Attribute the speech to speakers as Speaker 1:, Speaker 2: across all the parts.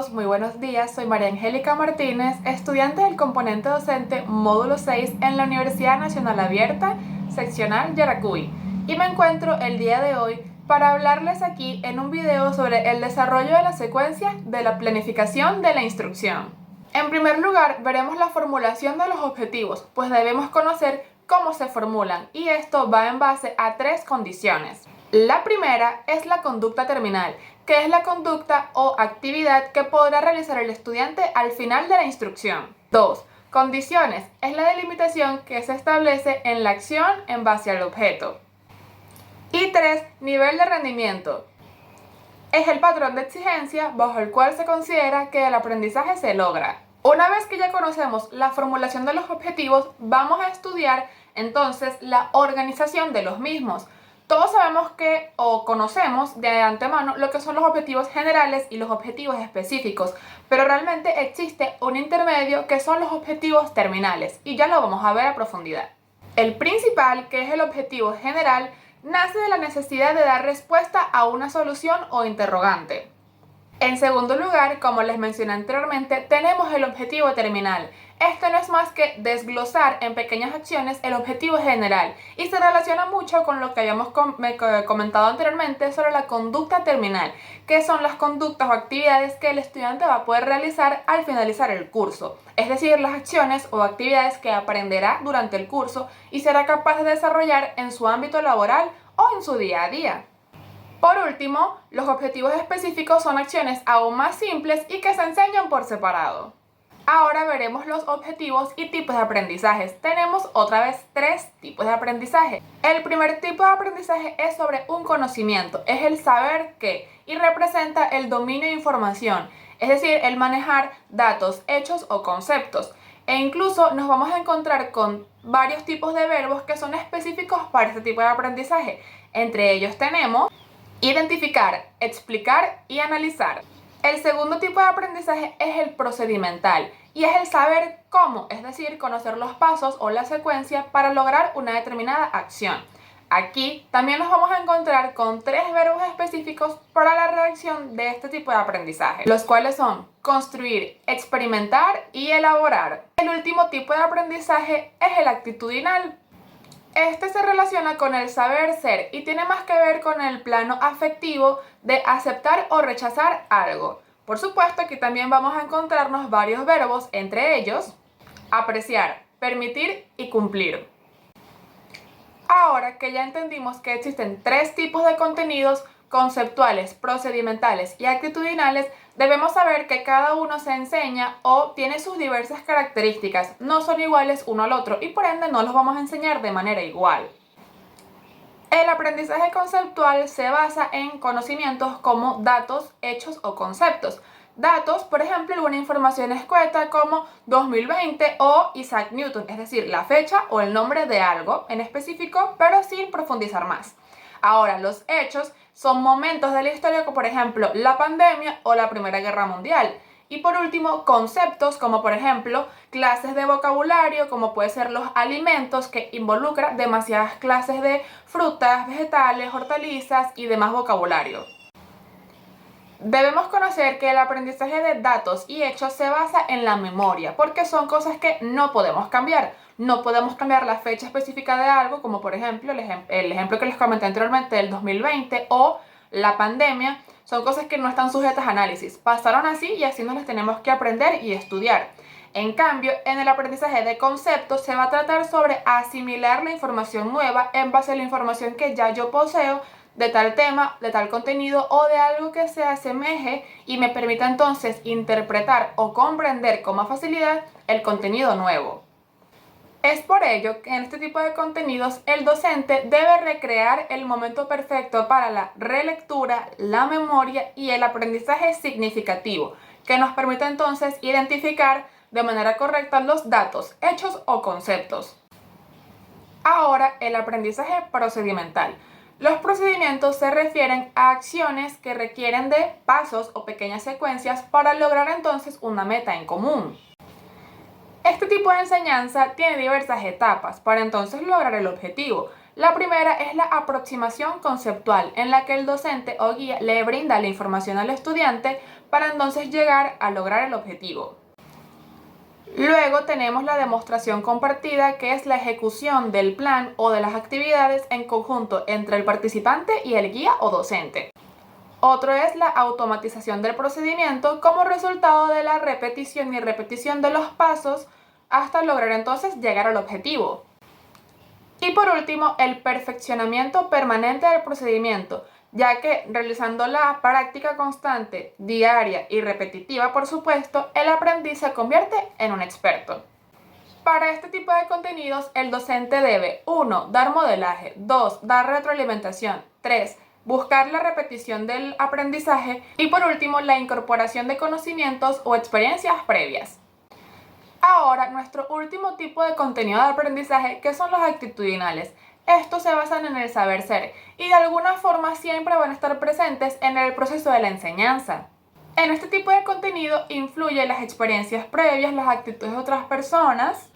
Speaker 1: todos, muy buenos días. Soy María Angélica Martínez, estudiante del componente docente módulo 6 en la Universidad Nacional Abierta, seccional Yaracuy, y me encuentro el día de hoy para hablarles aquí en un video sobre el desarrollo de la secuencia de la planificación de la instrucción. En primer lugar, veremos la formulación de los objetivos, pues debemos conocer cómo se formulan, y esto va en base a tres condiciones. La primera es la conducta terminal, que es la conducta o actividad que podrá realizar el estudiante al final de la instrucción. 2. Condiciones, es la delimitación que se establece en la acción en base al objeto. Y 3. Nivel de rendimiento. Es el patrón de exigencia bajo el cual se considera que el aprendizaje se logra. Una vez que ya conocemos la formulación de los objetivos, vamos a estudiar entonces la organización de los mismos. Todos sabemos o conocemos de antemano lo que son los objetivos generales y los objetivos específicos, pero realmente existe un intermedio que son los objetivos terminales, y ya lo vamos a ver a profundidad. El principal, que es el objetivo general, nace de la necesidad de dar respuesta a una solución o interrogante. En segundo lugar, como les mencioné anteriormente, tenemos el objetivo terminal. Este no es más que desglosar en pequeñas acciones el objetivo general y se relaciona mucho con lo que habíamos comentado anteriormente sobre la conducta terminal, que son las conductas o actividades que el estudiante va a poder realizar al finalizar el curso, es decir, las acciones o actividades que aprenderá durante el curso y será capaz de desarrollar en su ámbito laboral o en su día a día. Por último, los objetivos específicos son acciones aún más simples y que se enseñan por separado. Ahora veremos los objetivos y tipos de aprendizajes. Tenemos otra vez tres tipos de aprendizaje. El primer tipo de aprendizaje es sobre un conocimiento, es el saber qué, y representa el dominio de información, es decir, el manejar datos, hechos o conceptos. E incluso nos vamos a encontrar con varios tipos de verbos que son específicos para este tipo de aprendizaje. Entre ellos tenemos identificar, explicar y analizar. El segundo tipo de aprendizaje es el procedimental y es el saber cómo, es decir, conocer los pasos o la secuencia para lograr una determinada acción. Aquí también nos vamos a encontrar con tres verbos específicos para la redacción de este tipo de aprendizaje, los cuales son construir, experimentar y elaborar. El último tipo de aprendizaje es el actitudinal. Este se relaciona con el saber ser y tiene más que ver con el plano afectivo de aceptar o rechazar algo. Por supuesto, aquí también vamos a encontrarnos varios verbos, entre ellos apreciar, permitir y cumplir. Ahora que ya entendimos que existen tres tipos de contenidos, conceptuales, procedimentales y actitudinales, debemos saber que cada uno se enseña o tiene sus diversas características, no son iguales uno al otro y por ende no los vamos a enseñar de manera igual. El aprendizaje conceptual se basa en conocimientos como datos, hechos o conceptos. Datos, por ejemplo, alguna información escueta como 2020 o Isaac Newton, es decir, la fecha o el nombre de algo en específico, pero sin profundizar más. Ahora, los hechos son momentos de la historia como por ejemplo la pandemia o la Primera Guerra Mundial. Y por último, conceptos como por ejemplo clases de vocabulario, como pueden ser los alimentos, que involucra demasiadas clases de frutas, vegetales, hortalizas y demás vocabulario. Debemos conocer que el aprendizaje de datos y hechos se basa en la memoria, porque son cosas que no podemos cambiar. No podemos cambiar la fecha específica de algo, como por ejemplo el ejemplo que les comenté anteriormente del 2020 o la pandemia. Son cosas que no están sujetas a análisis. Pasaron así y así nos las tenemos que aprender y estudiar. En cambio, en el aprendizaje de conceptos se va a tratar sobre asimilar la información nueva en base a la información que ya yo poseo de tal tema, de tal contenido o de algo que se asemeje y me permita entonces interpretar o comprender con más facilidad el contenido nuevo. Es por ello que en este tipo de contenidos el docente debe recrear el momento perfecto para la relectura, la memoria y el aprendizaje significativo, que nos permite entonces identificar de manera correcta los datos, hechos o conceptos. Ahora, el aprendizaje procedimental. Los procedimientos se refieren a acciones que requieren de pasos o pequeñas secuencias para lograr entonces una meta en común. Este tipo de enseñanza tiene diversas etapas para entonces lograr el objetivo. La primera es la aproximación conceptual, en la que el docente o guía le brinda la información al estudiante para entonces llegar a lograr el objetivo. Luego tenemos la demostración compartida, que es la ejecución del plan o de las actividades en conjunto entre el participante y el guía o docente. Otro es la automatización del procedimiento como resultado de la repetición y repetición de los pasos hasta lograr entonces llegar al objetivo. Y por último, el perfeccionamiento permanente del procedimiento, ya que realizando la práctica constante, diaria y repetitiva, por supuesto, el aprendiz se convierte en un experto. Para este tipo de contenidos, el docente debe 1. Dar modelaje, 2. Dar retroalimentación, 3. Buscar la repetición del aprendizaje y por último, la incorporación de conocimientos o experiencias previas. Ahora, nuestro último tipo de contenido de aprendizaje, que son los actitudinales. Estos se basan en el saber ser y de alguna forma siempre van a estar presentes en el proceso de la enseñanza. En este tipo de contenido influyen las experiencias previas, las actitudes de otras personas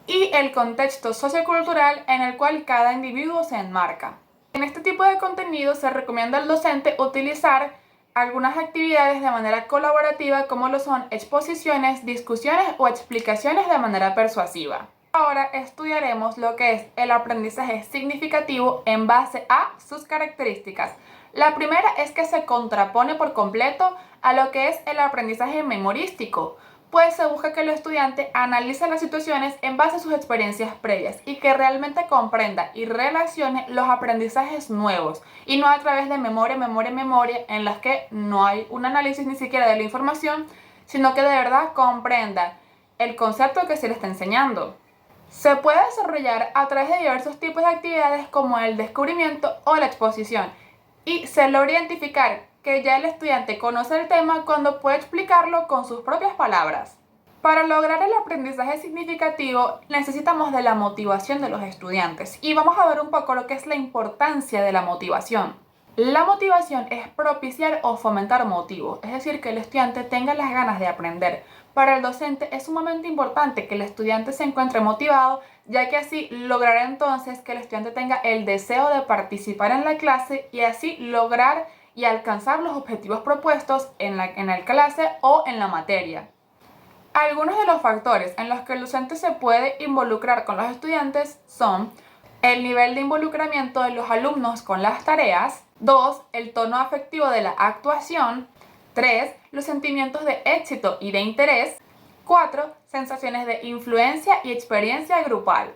Speaker 1: y el contexto sociocultural en el cual cada individuo se enmarca. En este tipo de contenido se recomienda al docente utilizar algunas actividades de manera colaborativa, como lo son exposiciones, discusiones o explicaciones de manera persuasiva. Ahora estudiaremos lo que es el aprendizaje significativo en base a sus características. La primera es que se contrapone por completo a lo que es el aprendizaje memorístico, pues se busca que el estudiante analice las situaciones en base a sus experiencias previas y que realmente comprenda y relacione los aprendizajes nuevos y no a través de memoria, en las que no hay un análisis ni siquiera de la información, sino que de verdad comprenda el concepto que se le está enseñando. Se puede desarrollar a través de diversos tipos de actividades como el descubrimiento o la exposición y se logra identificar que ya el estudiante conoce el tema cuando puede explicarlo con sus propias palabras. Para lograr el aprendizaje significativo necesitamos de la motivación de los estudiantes y vamos a ver un poco lo que es la importancia de la motivación. La motivación es propiciar o fomentar motivos, es decir, que el estudiante tenga las ganas de aprender. Para el docente es sumamente importante que el estudiante se encuentre motivado, ya que así logrará entonces que el estudiante tenga el deseo de participar en la clase y así lograr y alcanzar los objetivos propuestos en la clase o en la materia. Algunos de los factores en los que el docente se puede involucrar con los estudiantes son el nivel de involucramiento de los alumnos con las tareas, 2. El tono afectivo de la actuación, 3. Los sentimientos de éxito y de interés, 4. Sensaciones de influencia y experiencia grupal.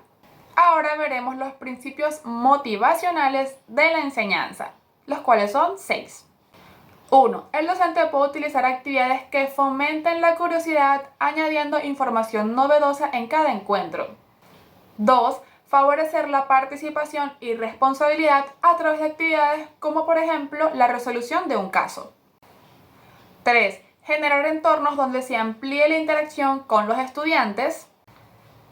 Speaker 1: Ahora veremos los principios motivacionales de la enseñanza, los cuales son 6. 1. El docente puede utilizar actividades que fomenten la curiosidad, añadiendo información novedosa en cada encuentro. 2. Favorecer la participación y responsabilidad a través de actividades como por ejemplo la resolución de un caso. 3. Generar entornos donde se amplíe la interacción con los estudiantes.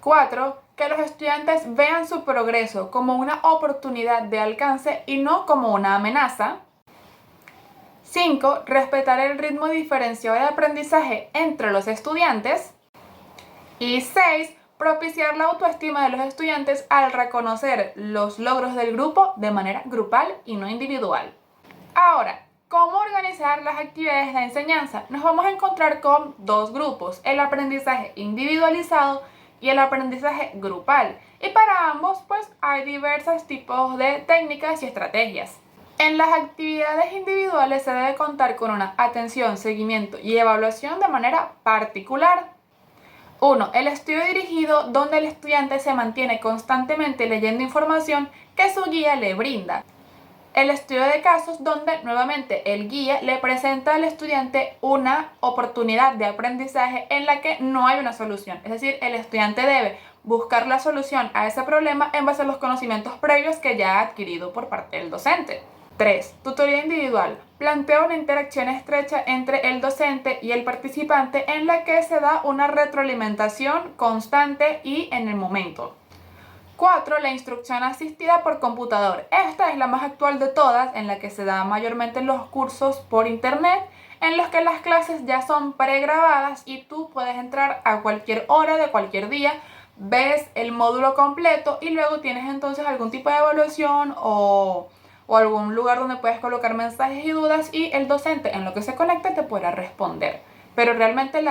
Speaker 1: 4. Que los estudiantes vean su progreso como una oportunidad de alcance y no como una amenaza. 5. Respetar el ritmo diferenciado de aprendizaje entre los estudiantes. Y 6. Propiciar la autoestima de los estudiantes al reconocer los logros del grupo de manera grupal y no individual. Ahora, ¿cómo organizar las actividades de enseñanza? Nos vamos a encontrar con dos grupos, el aprendizaje individualizado y el aprendizaje grupal. Y para ambos, pues, hay diversos tipos de técnicas y estrategias. En las actividades individuales se debe contar con una atención, seguimiento y evaluación de manera particular. 1. El estudio dirigido, donde el estudiante se mantiene constantemente leyendo información que su guía le brinda. El estudio de casos, donde nuevamente el guía le presenta al estudiante una oportunidad de aprendizaje en la que no hay una solución. Es decir, el estudiante debe buscar la solución a ese problema en base a los conocimientos previos que ya ha adquirido por parte del docente. 3. Tutoría individual. Plantea una interacción estrecha entre el docente y el participante en la que se da una retroalimentación constante y en el momento. 4. La instrucción asistida por computador. Esta es la más actual de todas, en la que se da mayormente en los cursos por internet, en los que las clases ya son pregrabadas y tú puedes entrar a cualquier hora de cualquier día ves el módulo completo y luego tienes entonces algún tipo de evaluación o algún lugar donde puedes colocar mensajes y dudas y el docente en lo que se conecte te podrá responder. Pero realmente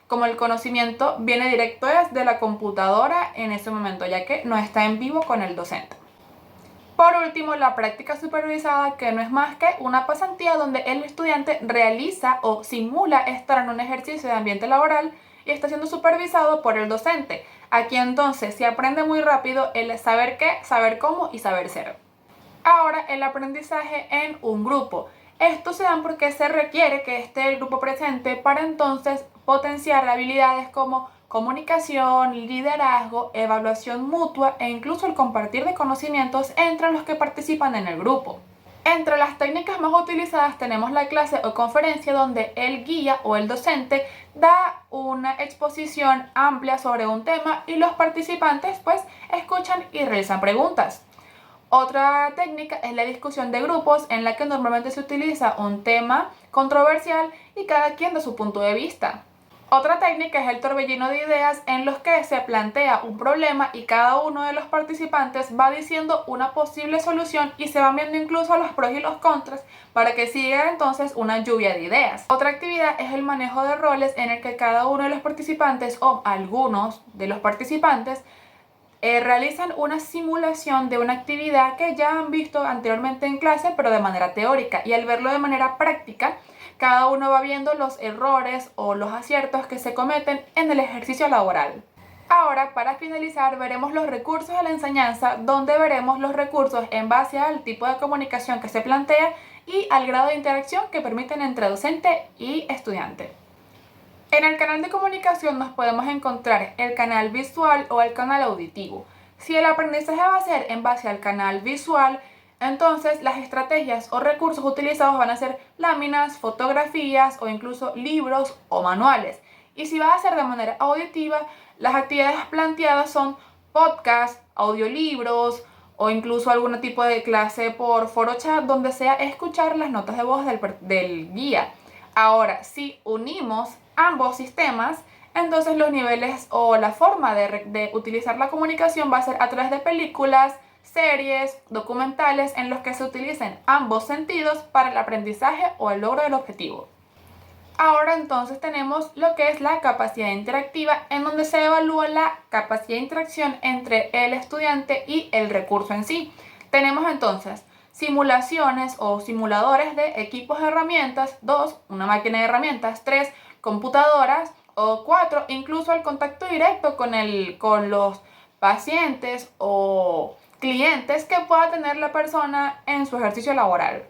Speaker 1: como el conocimiento viene directo desde la computadora en ese momento, ya que no está en vivo con el docente. Por último, la práctica supervisada, que no es más que una pasantía donde el estudiante realiza o simula estar en un ejercicio de ambiente laboral y está siendo supervisado por el docente. Aquí entonces se aprende muy rápido el saber qué, saber cómo y saber ser. Ahora, el aprendizaje en un grupo. Esto se da porque se requiere que esté el grupo presente para entonces potenciar habilidades como comunicación, liderazgo, evaluación mutua e incluso el compartir de conocimientos entre los que participan en el grupo. Entre las técnicas más utilizadas tenemos la clase o conferencia donde el guía o el docente da una exposición amplia sobre un tema y los participantes pues escuchan y realizan preguntas. Otra técnica es la discusión de grupos en la que normalmente se utiliza un tema controversial y cada quien da su punto de vista. Otra técnica es el torbellino de ideas en los que se plantea un problema y cada uno de los participantes va diciendo una posible solución y se van viendo incluso los pros y los contras para que siga entonces una lluvia de ideas. Otra actividad es el manejo de roles en el que cada uno de los participantes o algunos de los participantes realizan una simulación de una actividad que ya han visto anteriormente en clase, pero de manera teórica. Y al verlo de manera práctica, cada uno va viendo los errores o los aciertos que se cometen en el ejercicio laboral. Ahora, para finalizar, veremos los recursos de la enseñanza, donde veremos los recursos en base al tipo de comunicación que se plantea y al grado de interacción que permiten entre docente y estudiante. En el canal de comunicación nos podemos encontrar el canal visual o el canal auditivo. Si el aprendizaje va a ser en base al canal visual, entonces las estrategias o recursos utilizados van a ser láminas, fotografías o incluso libros o manuales. Y si va a ser de manera auditiva, las actividades planteadas son podcasts, audiolibros o incluso algún tipo de clase por foro chat donde sea escuchar las notas de voz del guía. Ahora, si unimos ambos sistemas, entonces los niveles o la forma de utilizar la comunicación va a ser a través de películas, series, documentales en los que se utilicen ambos sentidos para el aprendizaje o el logro del objetivo. Ahora entonces tenemos lo que es la capacidad interactiva, en donde se evalúa la capacidad de interacción entre el estudiante y el recurso en sí. Tenemos entonces simulaciones o simuladores de equipos de herramientas, 2, una máquina de herramientas, 3, computadoras o 4, incluso el contacto directo con los pacientes o clientes que pueda tener la persona en su ejercicio laboral.